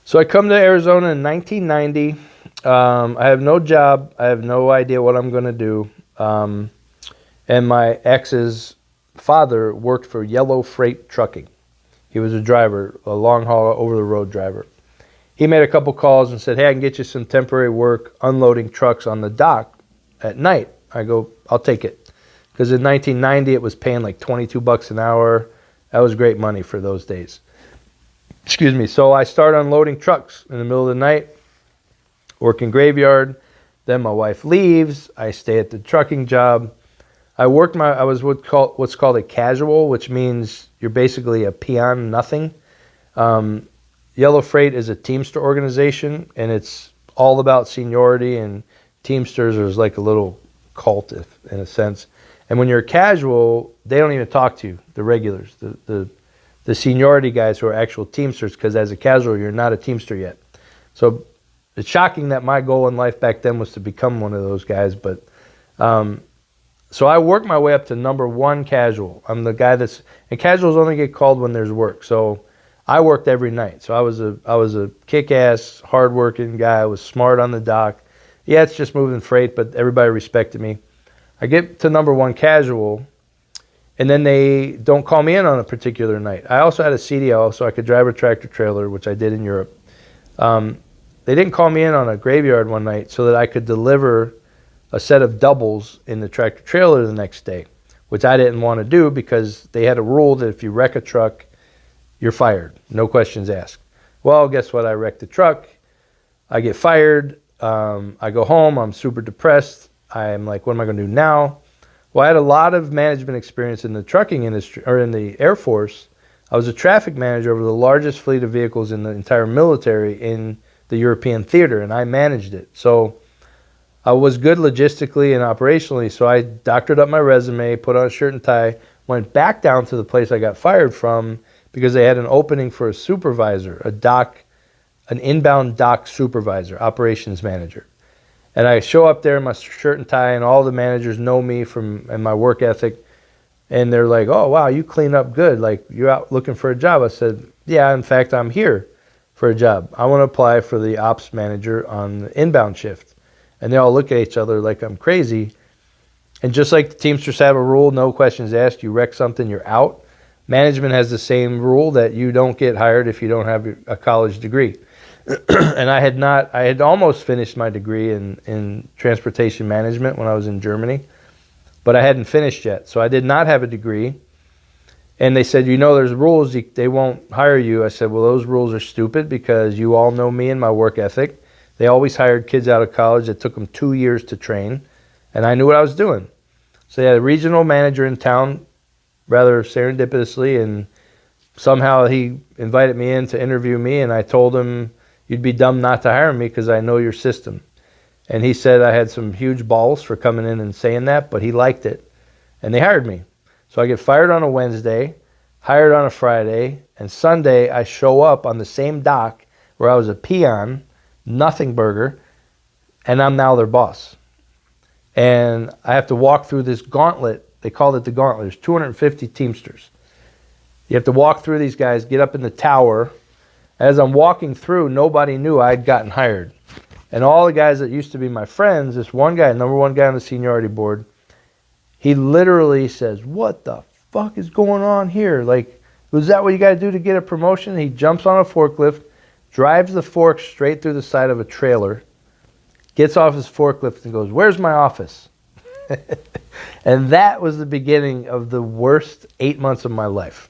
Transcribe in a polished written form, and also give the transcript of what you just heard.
So I come to Arizona in 1990. I have no job. I have no idea what I'm going to do. And my ex's father worked for Yellow Freight Trucking. He was a driver, a long haul over the road driver. He made a couple calls and said, hey, I can get you some temporary work unloading trucks on the dock at night. I go, I'll take it. Because in 1990, it was paying like $22 an hour. That was great money for those days. Excuse me. So I started unloading trucks in the middle of the night, working graveyard. Then my wife leaves. I stay at the trucking job. I was what's called a casual, which means you're basically a peon, nothing. Yellow Freight is a Teamster organization, and it's all about seniority, and Teamsters is like a little cult, in a sense. And when you're a casual, they don't even talk to you, the regulars, the seniority guys who are actual Teamsters, because as a casual, you're not a Teamster yet. So it's shocking that my goal in life back then was to become one of those guys. But so I worked my way up to number one casual. I'm the guy and casuals only get called when there's work. So I worked every night. So I was a kick-ass, hard-working guy. I was smart on the dock. Yeah, it's just moving freight, but everybody respected me. I get to number one casual, and then they don't call me in on a particular night. I also had a CDL, so I could drive a tractor trailer, which I did in Europe. They didn't call me in on a graveyard one night so that I could deliver a set of doubles in the tractor trailer the next day, which I didn't want to do because they had a rule that if you wreck a truck, you're fired. No questions asked. Well, guess what? I wrecked the truck. I get fired. I go home. I'm super depressed. I'm like, what am I going to do now? Well, I had a lot of management experience in the trucking industry, or in the Air Force. I was a traffic manager over the largest fleet of vehicles in the entire military in the European theater, and I managed it. So I was good logistically and operationally, so I doctored up my resume, put on a shirt and tie, went back down to the place I got fired from because they had an opening for a supervisor, an inbound dock supervisor, operations manager. And I show up there in my shirt and tie, and all the managers know me and my work ethic. And they're like, oh, wow, you clean up good. Like, you're out looking for a job. I said, yeah, in fact, I'm here for a job. I want to apply for the ops manager on the inbound shift. And they all look at each other like I'm crazy. And just like the Teamsters have a rule, no questions asked, you wreck something, you're out. Management has the same rule that you don't get hired if you don't have a college degree. And I had almost finished my degree in transportation management when I was in Germany, but I hadn't finished yet. So I did not have a degree. And they said, there's rules, they won't hire you. I said, well, those rules are stupid because you all know me and my work ethic. They always hired kids out of college. It took them 2 years to train, and I knew what I was doing. So they had a regional manager in town, rather serendipitously, and somehow he invited me in to interview me, and I told him, you'd be dumb not to hire me because I know your system. And he said I had some huge balls for coming in and saying that, but he liked it, and they hired me. So I get fired on a Wednesday, hired on a Friday, and Sunday I show up on the same dock where I was a peon, nothing burger, and I'm now their boss. And I have to walk through this gauntlet. They called it the gauntlet. There's 250 Teamsters. You have to walk through these guys, get up in the tower. As I'm walking through, nobody knew I'd gotten hired. And all the guys that used to be my friends, this one guy, number one guy on the seniority board, he literally says, what the fuck is going on here? Like, was that what you got to do to get a promotion? He jumps on a forklift, drives the fork straight through the side of a trailer, gets off his forklift and goes, where's my office? And that was the beginning of the worst 8 months of my life.